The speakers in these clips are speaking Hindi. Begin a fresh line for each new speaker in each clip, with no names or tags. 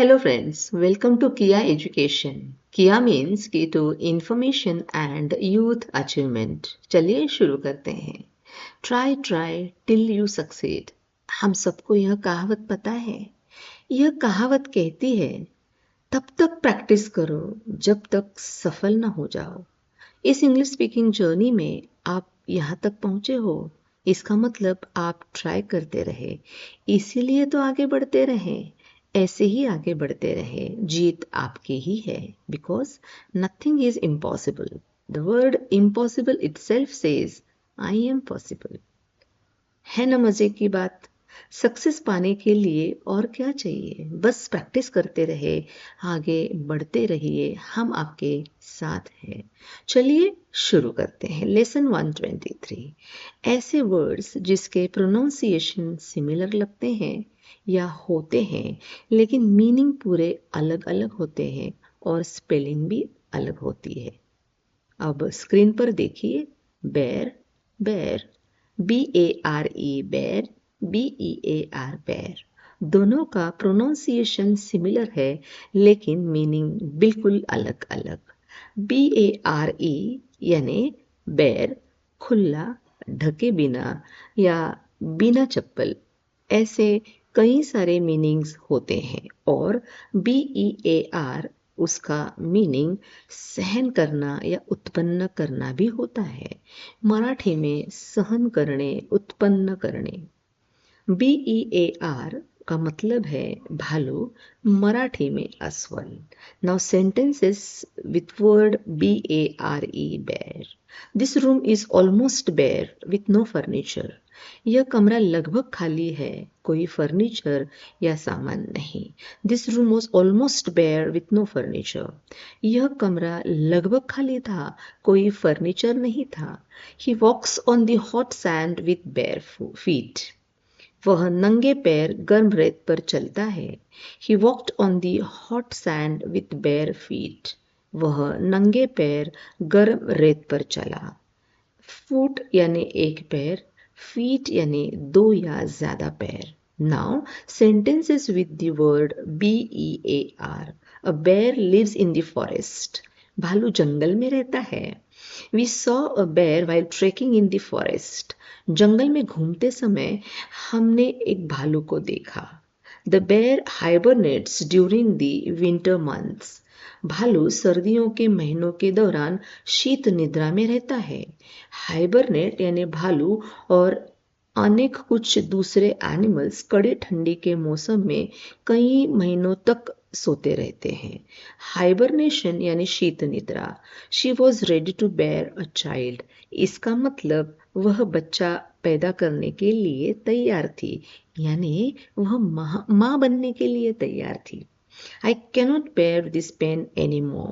Hello friends, welcome to Kia Education. Kia means Key to Information and Youth Achievement. चलिए शुरू करते हैं. Try till you succeed. हम सबको यह कहावत पता है. यह कहावत कहती है तब तक प्रैक्टिस करो जब तक सफल ना हो जाओ. इस इंग्लिश स्पीकिंग जर्नी में आप यहाँ तक पहुँचे हो, इसका मतलब आप ट्राई करते रहे, इसीलिए तो आगे बढ़ते रहे. ऐसे ही आगे बढ़ते रहे, जीत आपकी ही है. Because nothing is impossible. The word impossible itself says I am possible. है ना मजे की बात. सक्सेस पाने के लिए और क्या चाहिए, बस प्रैक्टिस करते रहे, आगे बढ़ते रहिए, हम आपके साथ हैं. चलिए शुरू करते हैं. लेसन 123. ऐसे वर्ड्स जिसके प्रोनाउंसिएशन सिमिलर लगते हैं या होते हैं लेकिन मीनिंग पूरे अलग अलग होते हैं और स्पेलिंग भी अलग होती है. अब स्क्रीन पर देखिए. बेर, बेर, BARE बेर, BEAR बेर. दोनों का प्रोनाउंसिएशन सिमिलर है लेकिन मीनिंग बिल्कुल अलग अलग. BARE यानी बेर, खुला, ढके बिना या बिना चप्पल, ऐसे कई सारे मीनिंग्स होते हैं. और BEAR उसका मीनिंग सहन करना या उत्पन्न करना भी होता है. मराठी में सहन करणे, उत्पन्न करणे. BEAR का मतलब है भालू, मराठी में अस्वल. Now sentences with word BARE बेर. दिस रूम इज ऑलमोस्ट बेर विथ नो फर्नीचर. यह कमरा लगभग खाली है, कोई फर्नीचर या सामान नहीं. This room was almost bare with no furniture. यह कमरा लगभग खाली था, कोई फर्नीचर नहीं था. He walks on the hot sand with bare feet. वह नंगे पैर गर्म रेत पर चलता है. He walked on the hot sand with bare feet. वह नंगे पैर गर्म रेत पर चला. फुट यानी एक पैर, फीट यानी दो या ज्यादा पैर. Now sentences with the word BEAR. A bear lives in the forest. भालू जंगल में रहता है. We saw a bear while trekking in the forest. जंगल में घूमते समय हमने एक भालू को देखा. The bear hibernates during the winter months. भालू सर्दियों के महीनों के दौरान शीत निद्रा में रहता है. हाइबरनेट यानी भालू और अनेक कुछ दूसरे एनिमल्स कड़े ठंडी के मौसम में कई महीनों तक सोते रहते हैं. हाइबरनेशन यानी शीत निद्रा. She was ready to bear a child. इसका मतलब वह बच्चा पैदा करने के लिए तैयार थी, यानी वह माँ बनने के लिए तैयार थी. I cannot bear this pain anymore.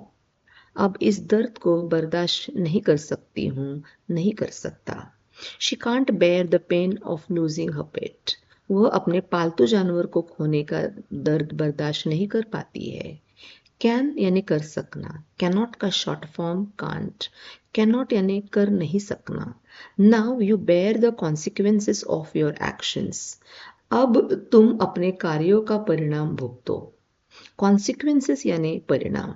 अब इस दर्द को बर्दाश्त नहीं कर सकती हूँ, नहीं कर सकता. She can't bear the pain of losing her pet. वह अपने पालतू जानवर को खोने का दर्द बर्दाश्त नहीं कर पाती है. कैन यानी कर सकना. कैनॉट का शॉर्ट फॉर्म कांट. कैनॉट यानी कर नहीं सकना. Now you bear the consequences of your actions. अब तुम अपने कार्यों का परिणाम भुगतो. कॉन्सिक्वेंसेस यानी परिणाम.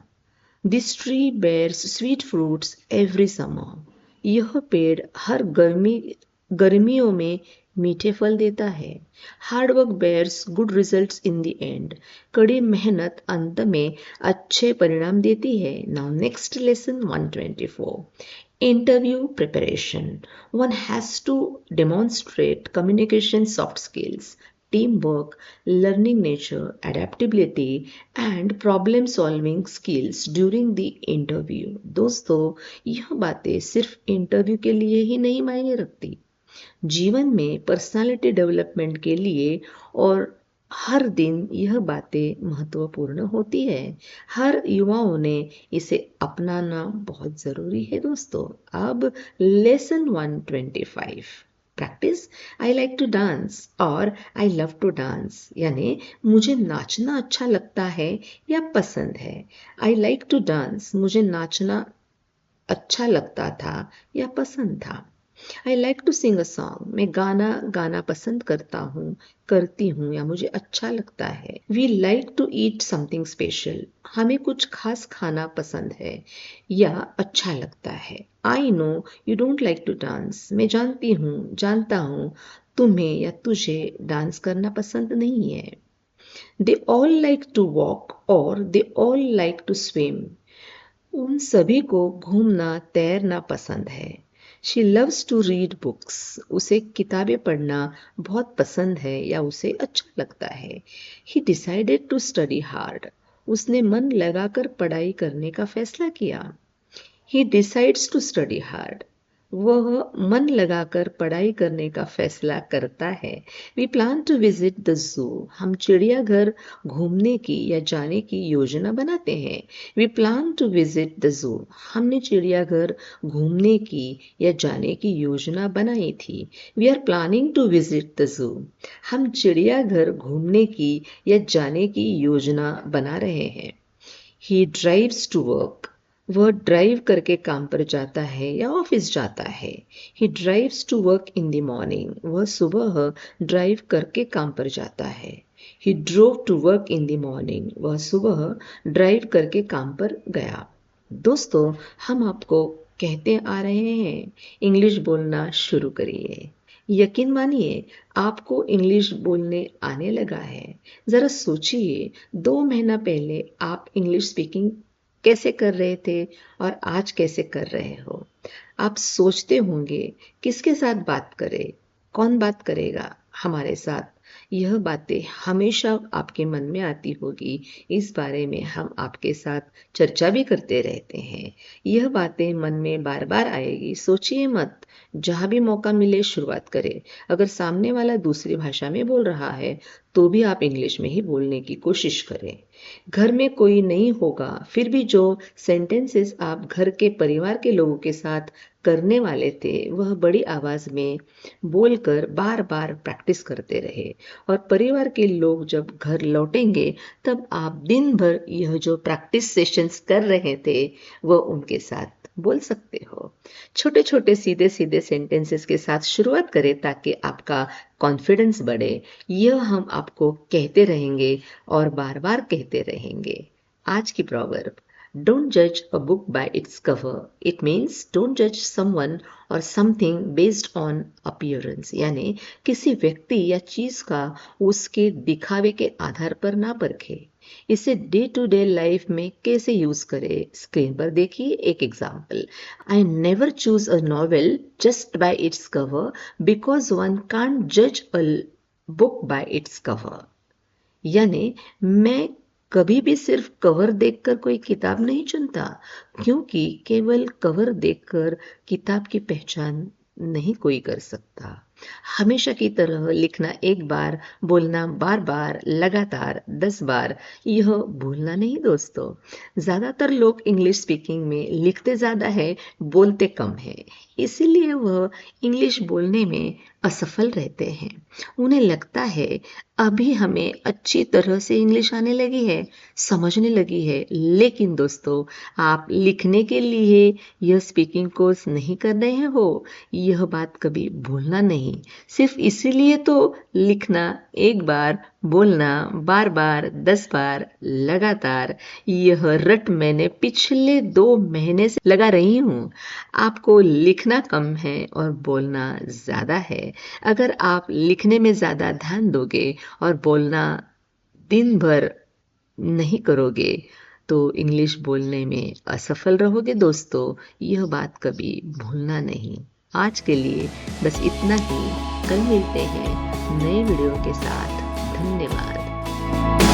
This tree bears sweet fruits every summer. यह पेड़ हर गर्मियों में मीठे फल देता है. Hard work bears good results in the end. कड़ी मेहनत अंत में अच्छे परिणाम देती है. Now next lesson 124. Interview preparation. One has to demonstrate communication soft skills, teamwork, learning nature, adaptability and problem solving skills during the interview. दोस्तों, यह बातें सिर्फ इंटरव्यू के लिए ही नहीं मायने रखती. जीवन में पर्सनालिटी डेवलपमेंट के लिए और हर दिन यह बातें महत्वपूर्ण होती है. हर युवाओं ने इसे अपनाना बहुत जरूरी है दोस्तों. अब lesson 125. Practice. I like to dance और आई लव टू डांस. यानी मुझे नाचना अच्छा लगता है या पसंद है. आई लाइक टू डांस, मुझे नाचना अच्छा लगता था या पसंद था. I like to sing a song, मैं गाना गाना पसंद करता हूँ, करती हूँ या मुझे अच्छा लगता है। We like to eat something special, हमें कुछ खास खाना पसंद है या अच्छा लगता है। I know you don't like to dance, मैं जानता हूँ तुम्हें या तुझे डांस करना पसंद नहीं है। They all like to walk और they all like to swim, उन सभी को घूमना तैरना पसंद है। She loves to read books, उसे किताबें पढ़ना बहुत पसंद है या उसे अच्छा लगता है। He decided to study hard, उसने मन लगाकर पढ़ाई करने का फैसला किया। He decides to study hard, वह मन लगाकर पढ़ाई करने का फैसला करता है। We plan to visit the zoo, हम चिड़ियाघर घूमने की या जाने की योजना बनाते हैं। We plan to visit the zoo, हमने चिड़ियाघर घूमने की या जाने की योजना बनाई थी। We are planning to visit the zoo, हम चिड़ियाघर घूमने की या जाने की योजना बना रहे हैं। ही ड्राइव्स टू वर्क, वह ड्राइव करके काम पर जाता है या ऑफिस जाता है। He drives to work in the morning, वह सुबह ड्राइव करके काम पर जाता है। He drove to work in the morning, वह सुबह ड्राइव करके काम पर गया। दोस्तों, हम आपको कहते आ रहे हैं, इंग्लिश बोलना शुरू करिए। यकीन मानिए, आपको इंग्लिश बोलने आने लगा है। जरा सोचिए, 2 महीना पहले आप इंग्लिश स्पीकिंग कैसे कर रहे थे और आज कैसे कर रहे हो। आप सोचते होंगे किसके साथ बात करें, कौन बात करेगा हमारे साथ। यह बातें हमेशा आपके मन में आती होगी, इस बारे में हम आपके साथ चर्चा भी करते रहते हैं। यह बातें मन में बार बार आएगी, सोचिए मत। जहाँ भी मौका मिले शुरुआत करें। अगर सामने वाला दूसरी भाषा में बोल रहा है तो भी आप इंग्लिश में ही बोलने की कोशिश करें। घर में कोई नहीं होगा, फिर भी जो सेंटेंसेस आप घर के परिवार के लोगों के साथ करने वाले थे वह बड़ी आवाज में बोलकर बार बार प्रैक्टिस करते रहे। और परिवार के लोग जब घर लौटेंगे तब आप दिन भर यह जो प्रैक्टिस सेशंस कर रहे थे वह उनके साथ बोल सकते हो। छोटे छोटे सीधे सीधे सेंटेंसेस के साथ शुरुआत करें ताकि आपका कॉन्फिडेंस बढ़े। यह हम आपको कहते रहेंगे और बार बार कहते रहेंगे। आज की प्रोवर्ब, डोंट जज a book by its cover, it means don't जज समवन और समथिंग बेस्ड ऑन अपीयरेंस, यानी किसी व्यक्ति या चीज का उसके दिखावे के आधार पर ना परखे। इसे डे टू डे लाइफ में कैसे यूज करें, स्क्रीन पर देखिए एक example. I never choose a novel just by its cover because one can't जज a book by its cover, यानी मैं कभी भी सिर्फ कवर देखकर कोई किताब नहीं चुनता, क्योंकि केवल कवर देखकर किताब की पहचान नहीं कोई कर सकता। हमेशा की तरह लिखना एक बार, बोलना बार बार, लगातार 10 बार, यह भूलना नहीं दोस्तों। ज्यादातर लोग इंग्लिश स्पीकिंग में लिखते ज्यादा है, बोलते कम है, इसीलिए वह इंग्लिश बोलने में असफल रहते हैं। उन्हें लगता है अभी हमें अच्छी तरह से इंग्लिश आने लगी है, समझने लगी है, लेकिन दोस्तों आप लिखने के लिए यह स्पीकिंग कोर्स नहीं कर रहे हो, यह बात कभी भूलना नहीं। सिर्फ इसीलिए तो लिखना एक बार, बोलना बार बार 10 बार, लगातार, यह रट मैंने पिछले 2 महीने से लगा रही हूँ। आपको लिखना कम है और बोलना ज्यादा है। अगर आप लिखने में ज्यादा ध्यान दोगे और बोलना दिन भर नहीं करोगे तो इंग्लिश बोलने में असफल रहोगे दोस्तों। यह बात कभी भूलना नहीं। आज के लिए बस इतना ही। कल मिलते हैं नए वीडियो के साथ। धन्यवाद।